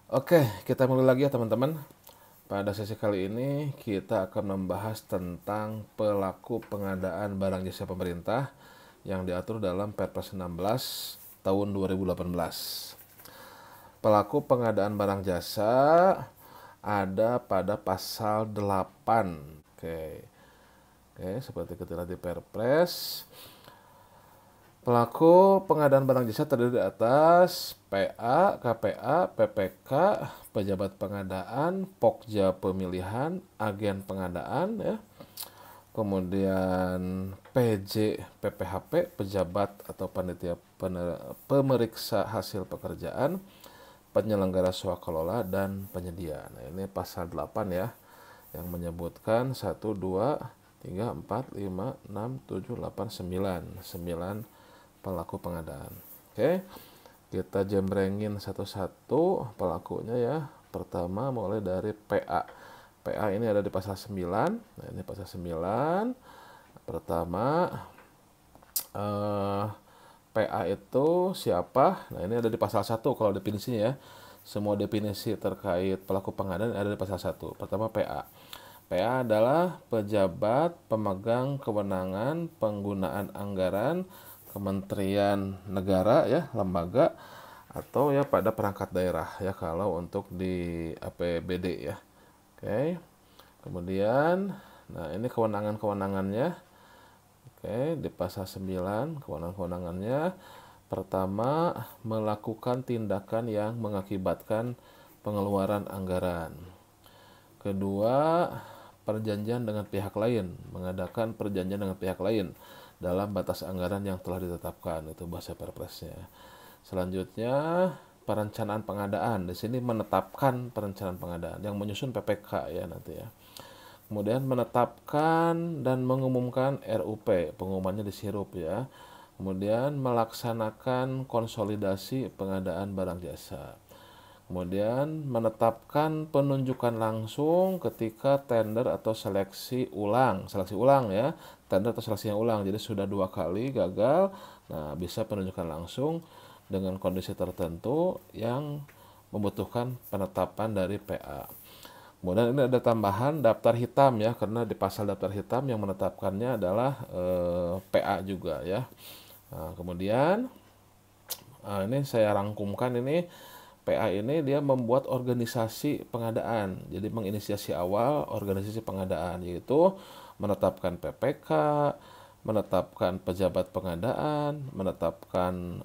Oke, kita mulai lagi ya teman-teman. Pada sesi kali ini kita akan membahas tentang pelaku pengadaan barang jasa pemerintah yang diatur dalam Perpres 16 tahun 2018. Pelaku pengadaan barang jasa ada pada pasal 8. Oke. Oke, seperti ketika di Perpres, pelaku pengadaan barang jasa terdiri atas PA, KPA, PPK, pejabat pengadaan, Pokja pemilihan, agen pengadaan, ya. Kemudian PJ, PPHP, pejabat atau panitia pemeriksa hasil pekerjaan, penyelenggara swakelola dan penyedia. Nah, ini pasal 8 ya, yang menyebutkan 1, 2, 3, 4, 5, 6, 7, 8, 9. 9 pelaku pengadaan. Oke, kita jembrengin satu-satu pelakunya ya. Pertama mulai dari PA. PA ini ada di pasal 9. Nah, ini pasal 9. Pertama, PA itu siapa? Nah, ini ada di pasal 1 kalau definisinya ya. Semua definisi terkait pelaku pengadaan ada di pasal 1. Pertama PA. PA adalah pejabat pemegang kewenangan penggunaan anggaran kementerian negara ya, lembaga atau ya pada perangkat daerah ya kalau untuk di APBD ya. Oke. Kemudian nah ini kewenangan-kewenangannya. Oke, di pasal 9 kewenangan-kewenangannya pertama melakukan tindakan yang mengakibatkan pengeluaran anggaran. Kedua, perjanjian dengan pihak lain, mengadakan perjanjian dengan pihak lain dalam batas anggaran yang telah ditetapkan, itu bahasa Perpresnya. Selanjutnya, perencanaan pengadaan. Di sini menetapkan perencanaan pengadaan yang menyusun PPK ya nanti ya. Kemudian menetapkan dan mengumumkan RUP, pengumumannya di sirup ya. Kemudian melaksanakan konsolidasi pengadaan barang jasa. Kemudian menetapkan penunjukan langsung ketika tender atau seleksi ulang ya, tender atau seleksi yang ulang. Jadi sudah 2 kali gagal, nah bisa penunjukan langsung dengan kondisi tertentu yang membutuhkan penetapan dari PA. Kemudian ini ada tambahan daftar hitam ya, karena di pasal daftar hitam yang menetapkannya adalah PA juga ya. Nah, kemudian ini saya rangkumkan ini. PA ini dia membuat organisasi pengadaan. Jadi menginisiasi awal organisasi pengadaan, yaitu menetapkan PPK, menetapkan pejabat pengadaan, menetapkan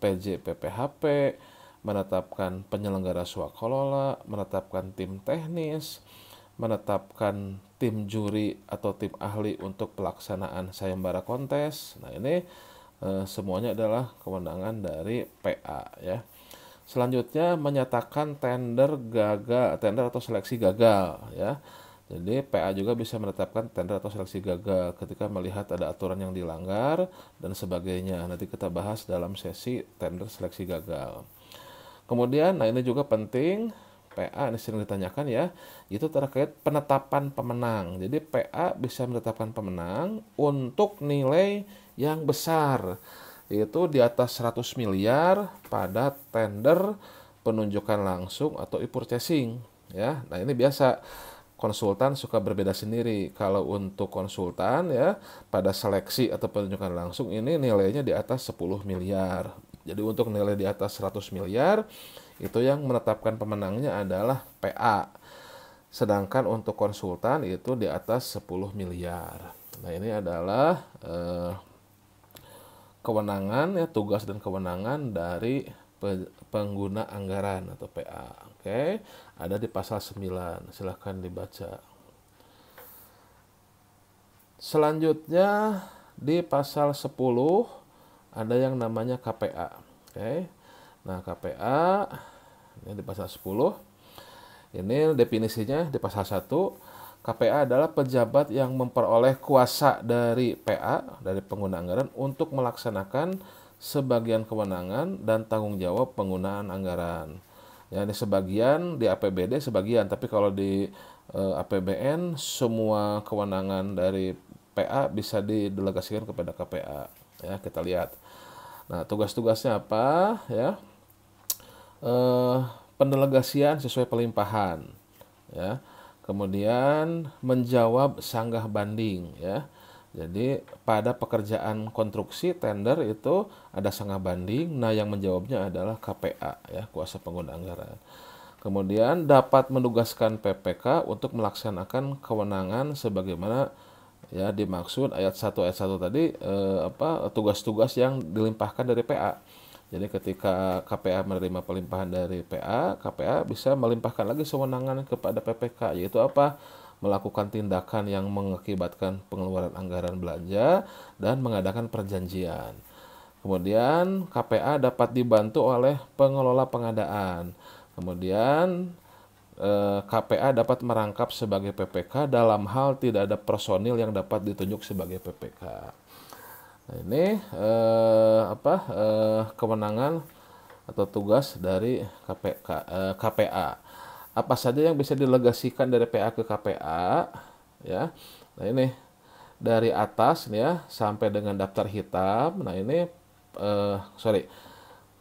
PJ PPHP, menetapkan penyelenggara swakelola, menetapkan tim teknis, menetapkan tim juri atau tim ahli untuk pelaksanaan sayembara kontes. Nah, ini semuanya adalah kewenangan dari PA ya. Selanjutnya menyatakan tender gagal, tender atau seleksi gagal ya. Jadi PA juga bisa menetapkan tender atau seleksi gagal ketika melihat ada aturan yang dilanggar dan sebagainya. Nanti kita bahas dalam sesi tender seleksi gagal. Kemudian, nah ini juga penting, PA ini sering ditanyakan ya, itu terkait penetapan pemenang. Jadi PA bisa menetapkan pemenang untuk nilai yang besar, yaitu di atas 100 miliar pada tender penunjukan langsung atau e-purchasing ya. Nah, ini biasa konsultan suka berbeda sendiri. Kalau untuk konsultan ya pada seleksi atau penunjukan langsung ini nilainya di atas 10 miliar. Jadi untuk nilai di atas 100 miliar itu yang menetapkan pemenangnya adalah PA. Sedangkan untuk konsultan itu di atas 10 miliar. Nah, ini adalah kewenangan ya, tugas dan kewenangan dari pengguna anggaran atau PA. Oke, ada di pasal 9. Silahkan dibaca. Selanjutnya di pasal 10 ada yang namanya KPA. Oke. Nah, KPA ini di pasal 10. Ini definisinya di pasal 1. KPA adalah pejabat yang memperoleh kuasa dari PA, dari pengguna anggaran, untuk melaksanakan sebagian kewenangan dan tanggung jawab penggunaan anggaran. Ya, ini sebagian di APBD sebagian, tapi kalau di APBN semua kewenangan dari PA bisa didelegasikan kepada KPA. Ya, kita lihat. Nah, tugas-tugasnya apa? Ya, pendelegasian sesuai pelimpahan, ya. Kemudian menjawab sanggah banding, ya. Jadi pada pekerjaan konstruksi tender itu ada sanggah banding, nah yang menjawabnya adalah KPA, ya, kuasa pengguna anggaran. Kemudian dapat menugaskan PPK untuk melaksanakan kewenangan sebagaimana ya dimaksud ayat 1 tadi, tugas-tugas yang dilimpahkan dari PA. Jadi ketika KPA menerima pelimpahan dari PA, KPA bisa melimpahkan lagi kewenangan kepada PPK, yaitu apa? Melakukan tindakan yang mengakibatkan pengeluaran anggaran belanja dan mengadakan perjanjian. Kemudian KPA dapat dibantu oleh pengelola pengadaan. Kemudian KPA dapat merangkap sebagai PPK dalam hal tidak ada personil yang dapat ditunjuk sebagai PPK. Nah, ini kewenangan atau tugas dari KPA. Apa saja yang bisa didelegasikan dari PA ke KPA, ya. Nah, ini dari atas nih ya sampai dengan daftar hitam. Nah, ini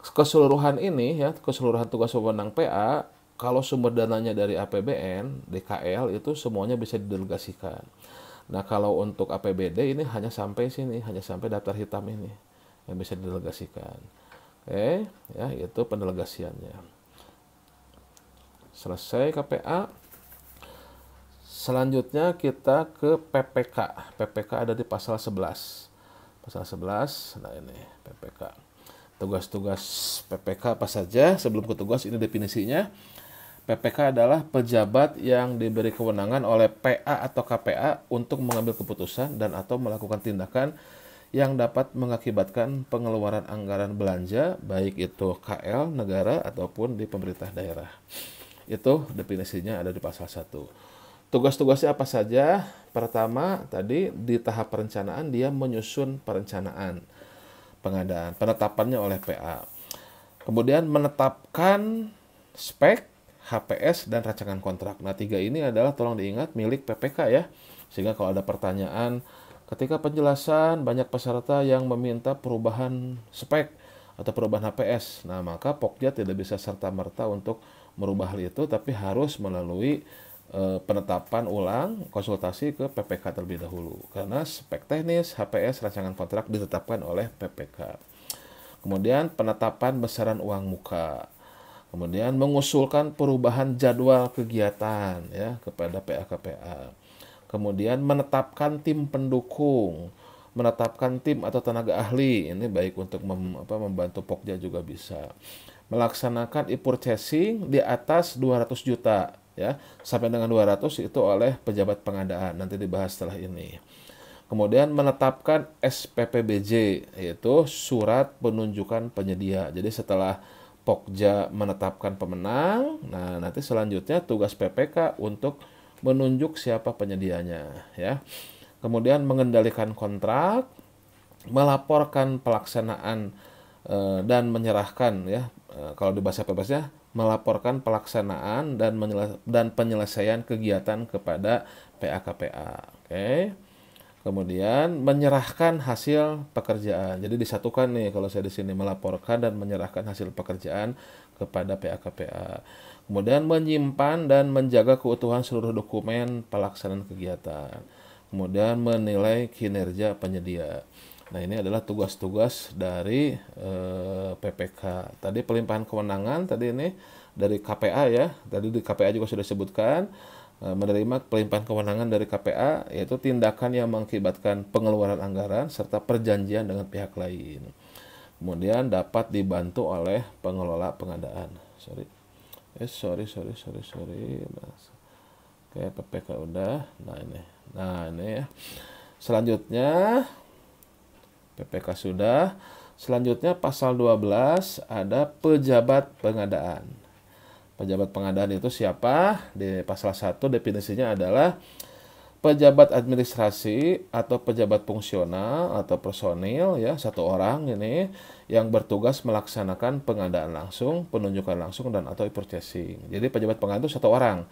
keseluruhan ini ya, keseluruhan tugas wewenang PA, kalau sumber dananya dari APBN, DKL itu semuanya bisa didelegasikan. Nah, kalau untuk APBD ini hanya sampai sini, hanya sampai daftar hitam ini yang bisa didelegasikan. Oke, ya itu pendelegasiannya. Selesai KPA. Selanjutnya kita ke PPK. PPK ada di pasal 11. Pasal 11, nah ini PPK. Tugas-tugas PPK apa saja? Sebelum ke tugas, ini definisinya. PPK adalah pejabat yang diberi kewenangan oleh PA atau KPA untuk mengambil keputusan dan atau melakukan tindakan yang dapat mengakibatkan pengeluaran anggaran belanja, baik itu KL, negara, ataupun di pemerintah daerah. Itu definisinya ada di pasal 1. Tugas-tugasnya apa saja? Pertama, tadi di tahap perencanaan dia menyusun perencanaan pengadaan, penetapannya oleh PA. Kemudian menetapkan spek, HPS, dan rancangan kontrak. Nah, 3 ini adalah, tolong diingat, milik PPK ya. Sehingga kalau ada pertanyaan, ketika penjelasan banyak peserta yang meminta perubahan spek atau perubahan HPS, nah maka Pokja tidak bisa serta-merta untuk merubah hal itu, tapi harus melalui penetapan ulang, konsultasi ke PPK terlebih dahulu. Karena spek teknis, HPS, rancangan kontrak ditetapkan oleh PPK. Kemudian penetapan besaran uang muka. Kemudian mengusulkan perubahan jadwal kegiatan ya kepada PA-KPA. Kemudian menetapkan tim pendukung, menetapkan tim atau tenaga ahli. Ini baik untuk membantu Pokja juga bisa. Melaksanakan e-purchasing di atas 200 juta ya. Sampai dengan 200 itu oleh pejabat pengadaan. Nanti dibahas setelah ini. Kemudian menetapkan SPPBJ, yaitu surat penunjukan penyedia. Jadi setelah Pokja menetapkan pemenang, nah nanti selanjutnya tugas PPK untuk menunjuk siapa penyedianya ya. Kemudian mengendalikan kontrak, melaporkan pelaksanaan dan menyerahkan ya, kalau di bahasa bebasnya melaporkan pelaksanaan dan penyelesaian kegiatan kepada PA-KPA. Oke. Kemudian menyerahkan hasil pekerjaan. Jadi disatukan nih kalau saya di sini, melaporkan dan menyerahkan hasil pekerjaan kepada PA-KPA. Kemudian menyimpan dan menjaga keutuhan seluruh dokumen pelaksanaan kegiatan. Kemudian menilai kinerja penyedia. Nah, ini adalah tugas-tugas dari PPK. Tadi pelimpahan kewenangan tadi ini dari KPA ya. Tadi di KPA juga sudah disebutkan. Menerima pelimpahan kewenangan dari KPA, yaitu tindakan yang mengakibatkan pengeluaran anggaran serta perjanjian dengan pihak lain. Kemudian dapat dibantu oleh pengelola pengadaan. Sorry. Oke, PPK udah. Nah ini ya. Selanjutnya PPK sudah. Selanjutnya pasal 12 ada pejabat pengadaan. Pejabat pengadaan itu siapa? Di pasal 1 definisinya adalah pejabat administrasi atau pejabat fungsional atau personil ya, satu orang ini yang bertugas melaksanakan pengadaan langsung, penunjukan langsung, dan atau purchasing. Jadi pejabat pengadaan itu satu orang.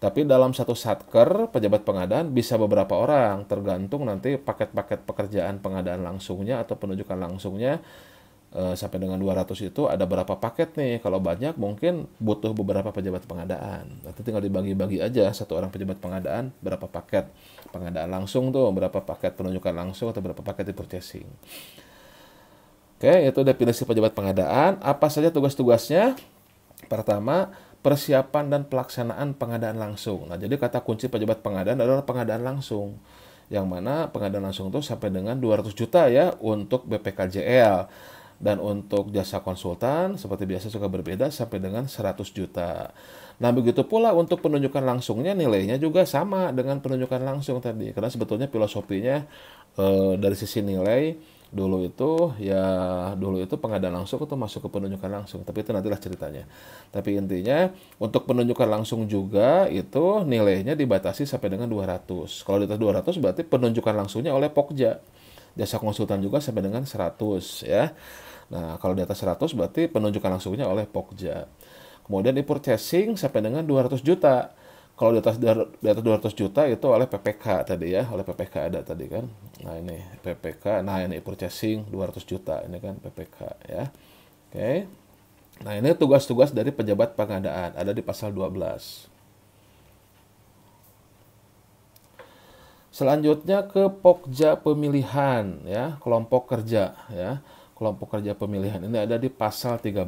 Tapi dalam satu satker pejabat pengadaan bisa beberapa orang, tergantung nanti paket-paket pekerjaan pengadaan langsungnya atau penunjukan langsungnya sampai dengan 200 itu ada berapa paket nih. Kalau banyak mungkin butuh beberapa pejabat pengadaan. Nanti tinggal dibagi-bagi aja satu orang pejabat pengadaan berapa paket pengadaan langsung tuh, berapa paket penunjukan langsung atau berapa paket di purchasing. Oke, itu definisi pejabat pengadaan. Apa saja tugas-tugasnya? Pertama, persiapan dan pelaksanaan pengadaan langsung. Nah, jadi kata kunci pejabat pengadaan adalah pengadaan langsung. Yang mana pengadaan langsung itu sampai dengan 200 juta ya untuk BPKJL. Dan untuk jasa konsultan seperti biasa suka berbeda sampai dengan 100 juta. Nah, begitu pula untuk penunjukan langsungnya nilainya juga sama dengan penunjukan langsung tadi. Karena sebetulnya filosofinya dari sisi nilai dulu itu pengadaan langsung itu masuk ke penunjukan langsung, tapi itu nantilah ceritanya. Tapi intinya untuk penunjukan langsung juga itu nilainya dibatasi sampai dengan 200. Kalau di atas 200 berarti penunjukan langsungnya oleh Pokja. Jasa konsultan juga sampai dengan 100 ya. Nah, kalau di atas 100 berarti penunjukan langsungnya oleh Pokja. Kemudian di purchasing sampai dengan 200 juta. Kalau di atas 200 juta itu oleh PPK tadi ya, oleh PPK ada tadi kan. Nah, ini PPK, nah ini purchasing 200 juta, ini kan PPK ya. Oke. Nah, ini tugas-tugas dari pejabat pengadaan, ada di pasal 12. Selanjutnya ke Pokja pemilihan ya, kelompok kerja ya. Kelompok kerja pemilihan ini ada di pasal 13.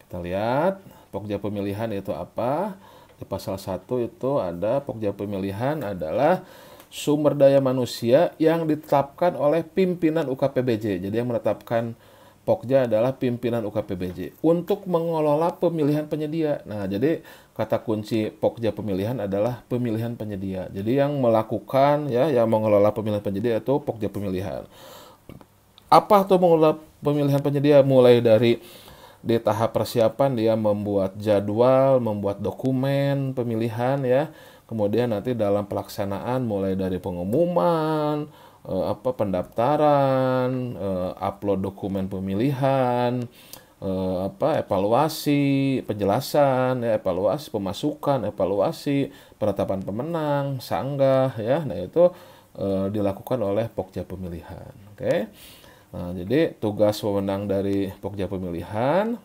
Kita lihat Pokja pemilihan itu apa? Di pasal 1 itu ada Pokja pemilihan adalah sumber daya manusia yang ditetapkan oleh pimpinan UKPBJ. Jadi yang menetapkan Pokja adalah pimpinan UKPBJ untuk mengelola pemilihan penyedia. Nah, jadi kata kunci Pokja pemilihan adalah pemilihan penyedia. Jadi yang melakukan ya, yang mengelola pemilihan penyedia itu Pokja pemilihan. Apa tuh mengelola pemilihan penyedia? Mulai dari di tahap persiapan dia membuat jadwal, membuat dokumen pemilihan ya. Kemudian nanti dalam pelaksanaan mulai dari pengumuman, pendaftaran, upload dokumen pemilihan, evaluasi, penjelasan, ya, evaluasi pemasukan, evaluasi penetapan pemenang, sanggah ya. Nah, itu dilakukan oleh Pokja pemilihan. Oke. Nah, jadi tugas wewenang dari Pokja pemilihan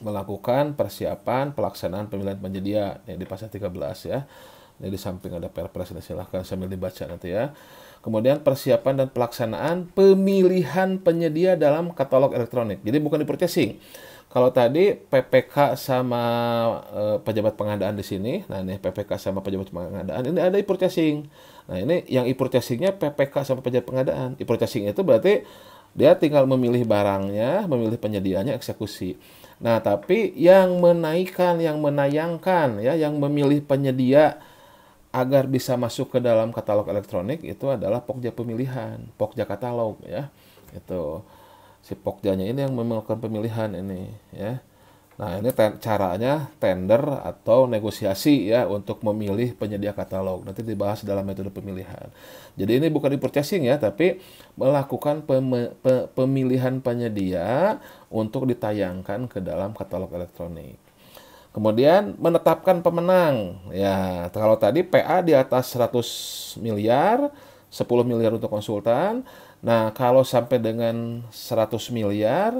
melakukan persiapan pelaksanaan pemilihan penyedia di pasal 13 ya. Ini di samping ada perpres, silahkan sambil dibaca nanti ya. Kemudian persiapan dan pelaksanaan pemilihan penyedia dalam katalog elektronik. Jadi bukan di purchasing. Kalau tadi PPK sama pejabat pengadaan di sini, nah ini PPK sama pejabat pengadaan, ini ada e-purchasing. Nah, ini yang e-purchasingnya PPK sama pejabat pengadaan. E-purchasing itu berarti dia tinggal memilih barangnya, memilih penyediaannya, eksekusi. Nah, tapi yang menaikkan, yang menayangkan, ya, yang memilih penyedia agar bisa masuk ke dalam katalog elektronik itu adalah Pokja pemilihan, Pokja katalog, ya. Itu si Pokjanya ini yang melakukan pemilihan ini, ya. Nah, ini caranya tender atau negosiasi ya untuk memilih penyedia katalog. Nanti dibahas dalam metode pemilihan. Jadi ini bukan di purchasing ya, tapi melakukan pemilihan penyedia untuk ditayangkan ke dalam katalog elektronik. Kemudian menetapkan pemenang. Ya, kalau tadi PA di atas 100 miliar, 10 miliar untuk konsultan. Nah, kalau sampai dengan 100 miliar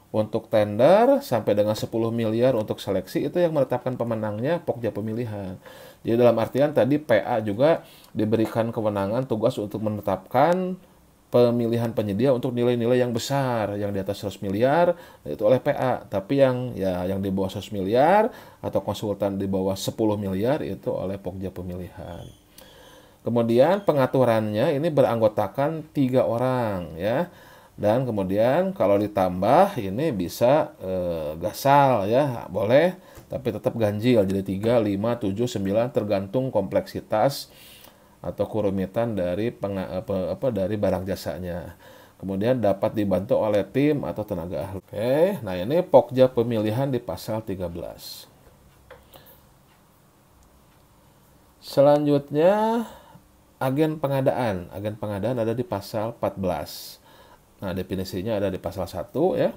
untuk tender sampai dengan 10 miliar untuk seleksi, itu yang menetapkan pemenangnya Pokja pemilihan. Jadi dalam artian tadi PA juga diberikan kewenangan tugas untuk menetapkan pemilihan penyedia untuk nilai-nilai yang besar, yang di atas 100 miliar itu oleh PA, tapi yang di bawah 100 miliar atau konsultan di bawah 10 miliar itu oleh Pokja pemilihan. Kemudian pengaturannya ini beranggotakan 3 orang ya. Dan kemudian kalau ditambah ini bisa gasal ya, boleh, tapi tetap ganjil. Jadi 3, 5, 7, 9 tergantung kompleksitas atau kerumitan dari dari barang jasanya. Kemudian dapat dibantu oleh tim atau tenaga ahli. Oke, nah ini Pokja pemilihan di pasal 13. Selanjutnya agen pengadaan. Agen pengadaan ada di pasal 14. Nah, definisinya ada di pasal 1 ya.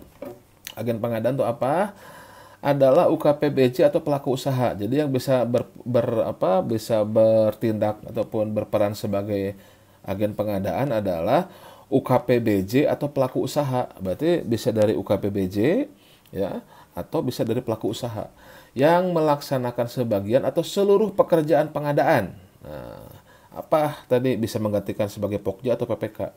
Agen pengadaan itu apa? Adalah UKPBJ atau pelaku usaha. Jadi yang bisa bisa bertindak ataupun berperan sebagai agen pengadaan adalah UKPBJ atau pelaku usaha. Berarti bisa dari UKPBJ ya, atau bisa dari pelaku usaha yang melaksanakan sebagian atau seluruh pekerjaan pengadaan. Nah, apa tadi bisa menggantikan sebagai Pokja atau PPK?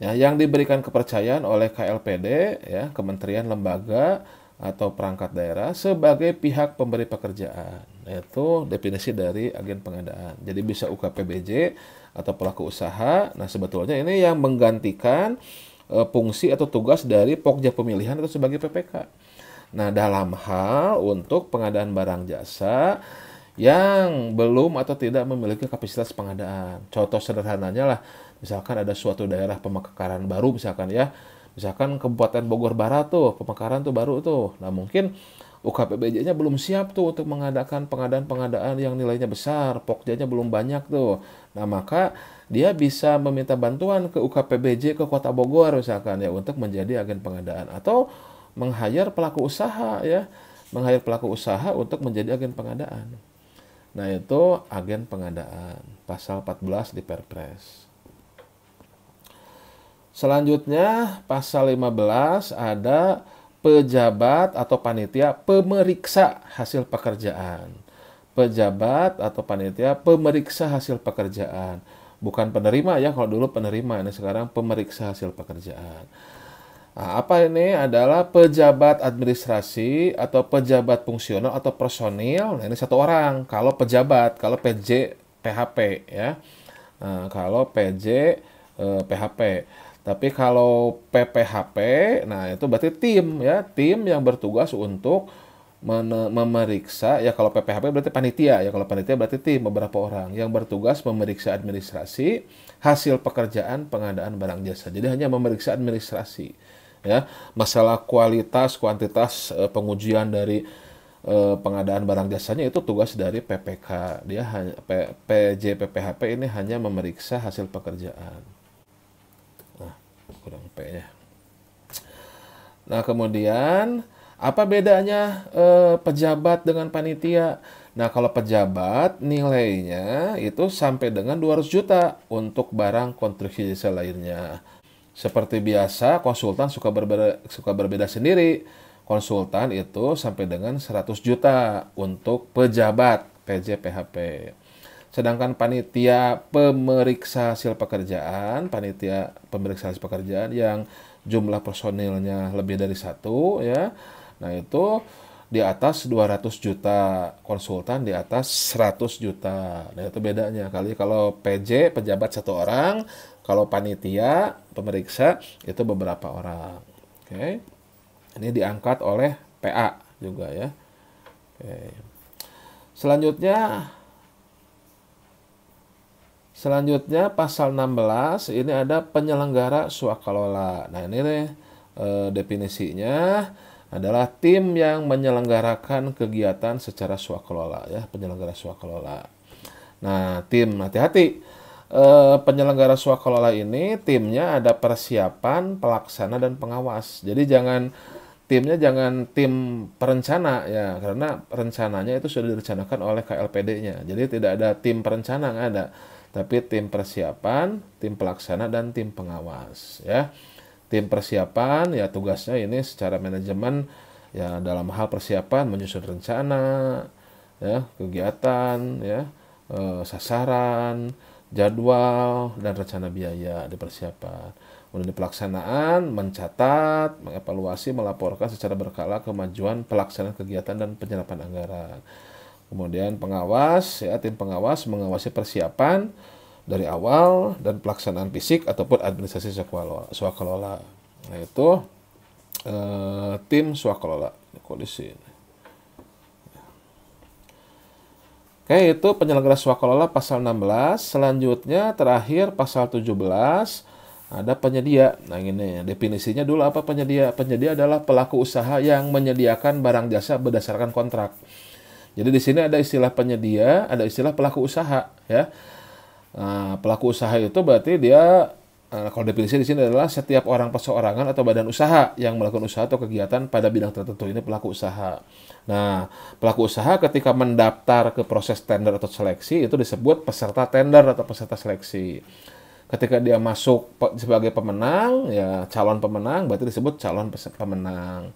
Ya, yang diberikan kepercayaan oleh KLPD, ya, kementerian, lembaga, atau perangkat daerah sebagai pihak pemberi pekerjaan. Itu definisi dari agen pengadaan. Jadi bisa UKPBJ atau pelaku usaha. Nah, sebetulnya ini yang menggantikan fungsi atau tugas dari Pokja pemilihan atau sebagai PPK. Nah, dalam hal untuk pengadaan barang jasa yang belum atau tidak memiliki kapasitas pengadaan. Contoh sederhananya lah, misalkan ada suatu daerah pemekaran baru misalkan ya, misalkan Kabupaten Bogor Barat tuh, pemekaran tuh baru tuh. Nah, mungkin UKPBJ-nya belum siap tuh untuk mengadakan pengadaan-pengadaan yang nilainya besar, Pokja-nya belum banyak tuh. Nah, maka dia bisa meminta bantuan ke UKPBJ ke Kota Bogor misalkan ya untuk menjadi agen pengadaan atau meng-hire pelaku usaha ya, meng-hire pelaku usaha untuk menjadi agen pengadaan. Nah, itu agen pengadaan, pasal 14 di Perpres. Selanjutnya, pasal 15 ada pejabat atau panitia pemeriksa hasil pekerjaan. Pejabat atau panitia pemeriksa hasil pekerjaan. Bukan penerima ya, kalau dulu penerima, ini sekarang pemeriksa hasil pekerjaan. Nah, apa ini adalah pejabat administrasi atau pejabat fungsional atau personil. Nah, ini satu orang. Kalau pejabat, kalau PJ PHP ya. Nah, kalau PJ PHP. Tapi kalau PPHP, nah itu berarti tim ya, tim yang bertugas untuk memeriksa ya. Kalau PPHP berarti panitia ya, kalau panitia berarti tim beberapa orang yang bertugas memeriksa administrasi hasil pekerjaan pengadaan barang jasa. Jadi hanya memeriksa administrasi ya, masalah kualitas kuantitas pengujian dari pengadaan barang jasanya itu tugas dari PPK. Dia hanya PJ PPHP ini hanya memeriksa hasil pekerjaan. Nah, kurang P ya. Nah, kemudian apa bedanya pejabat dengan panitia? Nah, kalau pejabat nilainya itu sampai dengan 200 juta untuk barang konstruksi jasa lainnya. Seperti biasa, konsultan suka berbeda sendiri. Konsultan itu sampai dengan 100 juta untuk pejabat PJ PHP. Sedangkan panitia pemeriksa hasil pekerjaan, panitia pemeriksa hasil pekerjaan yang jumlah personilnya lebih dari satu ya. Nah, itu di atas 200 juta, konsultan di atas 100 juta. Nah, itu bedanya. Kali kalau PJ pejabat satu orang, kalau panitia pemeriksa itu beberapa orang. Oke. Ini diangkat oleh PA juga ya. Oke. Selanjutnya pasal 16 ini ada penyelenggara swakelola. Nah, ini nih definisinya adalah tim yang menyelenggarakan kegiatan secara swakelola ya, penyelenggara swakelola. Nah, tim hati-hati. Penyelenggara swakelola ini timnya ada persiapan, pelaksana, dan pengawas. Jadi timnya jangan tim perencana ya, karena rencananya itu sudah direncanakan oleh KLPD-nya. Jadi tidak ada tim perencana, nggak ada. Tapi tim persiapan, tim pelaksana, dan tim pengawas ya. Tim persiapan ya tugasnya ini secara manajemen ya, dalam hal persiapan menyusun rencana ya, kegiatan ya, sasaran, jadwal, dan rencana biaya di persiapan. Kemudian di pelaksanaan mencatat, mengevaluasi, melaporkan secara berkala kemajuan pelaksanaan kegiatan dan penyerapan anggaran. Kemudian pengawas ya, tim pengawas mengawasi persiapan dari awal dan pelaksanaan fisik ataupun administrasi swakelola. Nah, itu tim swakelola. Kondisi. Oke, itu penyelenggara swakelola pasal 16. Selanjutnya terakhir pasal 17 ada penyedia. Nah, ini definisinya dulu apa penyedia? Penyedia adalah pelaku usaha yang menyediakan barang jasa berdasarkan kontrak. Jadi di sini ada istilah penyedia, ada istilah pelaku usaha ya. Nah, pelaku usaha itu berarti dia kalau definisi di sini adalah setiap orang perseorangan atau badan usaha yang melakukan usaha atau kegiatan pada bidang tertentu, ini pelaku usaha. Nah, pelaku usaha ketika mendaftar ke proses tender atau seleksi itu disebut peserta tender atau peserta seleksi. Ketika dia masuk sebagai pemenang, ya calon pemenang berarti disebut calon pemenang.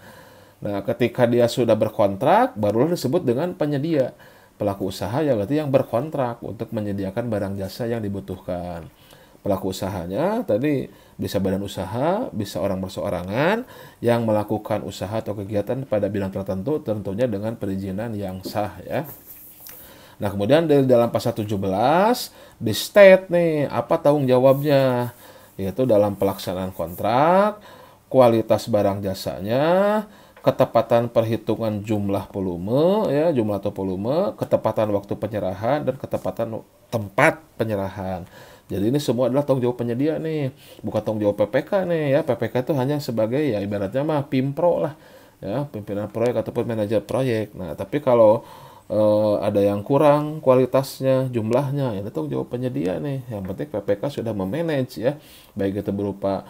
Nah, ketika dia sudah berkontrak, barulah disebut dengan penyedia. Pelaku usaha ya berarti yang berkontrak untuk menyediakan barang jasa yang dibutuhkan. Pelaku usahanya tadi bisa badan usaha, bisa orang perseorangan yang melakukan usaha atau kegiatan pada bidang tertentu, tentunya dengan perizinan yang sah ya. Nah, kemudian dari dalam pasal 17 di state nih apa tanggung jawabnya, yaitu dalam pelaksanaan kontrak, kualitas barang jasanya, ketepatan perhitungan jumlah volume ya, jumlah atau volume, ketepatan waktu penyerahan dan ketepatan tempat penyerahan. Jadi ini semua adalah tanggung jawab penyedia nih, bukan tanggung jawab PPK nih ya. PPK itu hanya sebagai ya ibaratnya mah pimpro lah ya, pimpinan proyek ataupun manajer proyek. Nah, tapi kalau ada yang kurang kualitasnya, jumlahnya, ya itu tanggung jawab penyedia nih. Yang penting PPK sudah memanage ya, baik itu berupa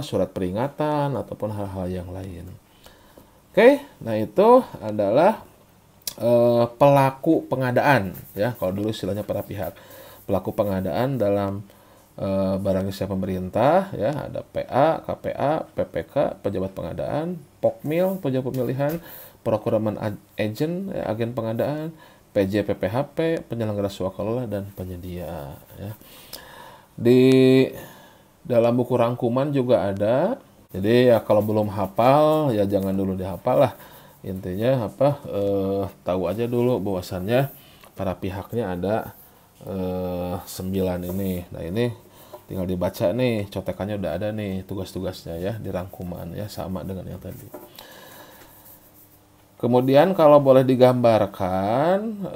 surat peringatan ataupun hal-hal yang lain. Oke, nah itu adalah pelaku pengadaan ya, kalau dulu istilahnya para pihak. Pelaku pengadaan dalam barang jasa pemerintah ya, ada PA, KPA, PPK, pejabat pengadaan, POKMIL, pejabat pemilihan, procurement agent, ya, agen pengadaan, PJ, PPHP, penyelenggara swakelola dan penyedia ya. Di dalam buku rangkuman juga ada. Jadi ya kalau belum hafal ya jangan dulu dihafal lah. Intinya tahu aja dulu bahwasannya para pihaknya ada 9 ini. Nah, ini tinggal dibaca nih, contekannya udah ada nih tugas-tugasnya ya di rangkuman ya, sama dengan yang tadi. Kemudian kalau boleh digambarkan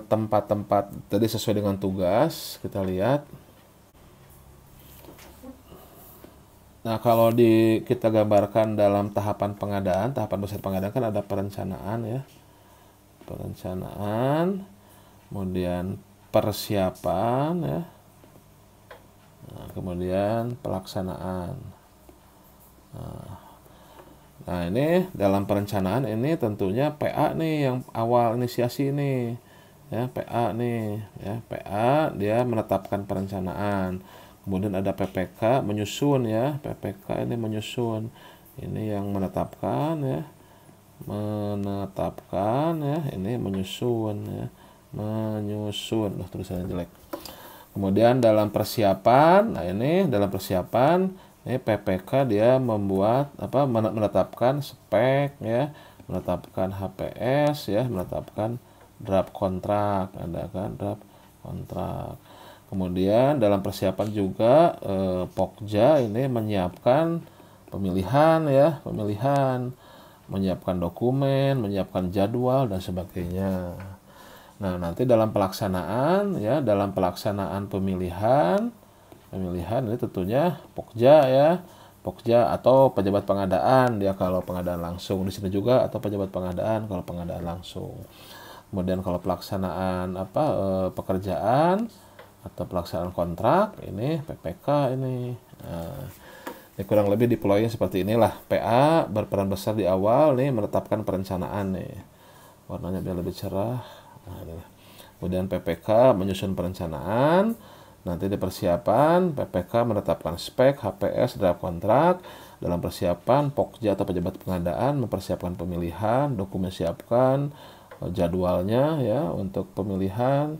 tempat-tempat tadi sesuai dengan tugas, kita lihat. Nah, kalau kita gambarkan dalam tahapan pengadaan, tahapan besar pengadaan kan ada perencanaan ya. Perencanaan, kemudian persiapan ya. Nah, kemudian pelaksanaan. Nah, ini dalam perencanaan ini tentunya PA nih yang awal inisiasi nih. Ya, PA nih, ya. PA dia menetapkan perencanaan. Kemudian ada PPK menyusun ya, PPK ini menyusun. Ini yang menetapkan ya. Menetapkan ya, ini menyusun ya. Menyusun. Tulisannya jelek. Kemudian dalam persiapan, nah ini dalam persiapan ini PPK dia membuat menetapkan spek ya, menetapkan HPS ya, menetapkan draft kontrak, ada kan draft kontrak. Kemudian dalam persiapan juga Pokja ini menyiapkan pemilihan ya, menyiapkan dokumen, menyiapkan jadwal dan sebagainya. Nah, nanti dalam pelaksanaan ya, dalam pelaksanaan pemilihan ini tentunya Pokja ya, Pokja atau pejabat pengadaan dia kalau pengadaan langsung di sini juga, atau pejabat pengadaan kalau pengadaan langsung. Kemudian kalau pelaksanaan pekerjaan atau pelaksanaan kontrak ini PPK ini. Nah, ini kurang lebih deploy-nya seperti inilah. PA berperan besar di awal nih menetapkan perencanaan nih. Warnanya biar lebih cerah. Nah, kemudian PPK menyusun perencanaan. Nanti di persiapan PPK menetapkan spek, HPS, draft kontrak. Dalam persiapan Pokja atau pejabat pengadaan mempersiapkan pemilihan, dokumen siapkan, jadwalnya ya untuk pemilihan.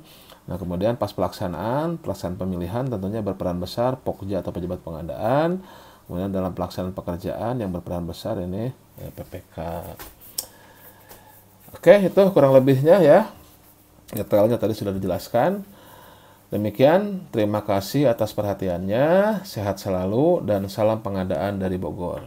Nah, kemudian pas pelaksanaan pemilihan tentunya berperan besar Pokja atau pejabat pengadaan. Kemudian dalam pelaksanaan pekerjaan yang berperan besar ini PPK. Oke, itu kurang lebihnya ya. Detailnya tadi sudah dijelaskan. Demikian, terima kasih atas perhatiannya. Sehat selalu dan salam pengadaan dari Bogor.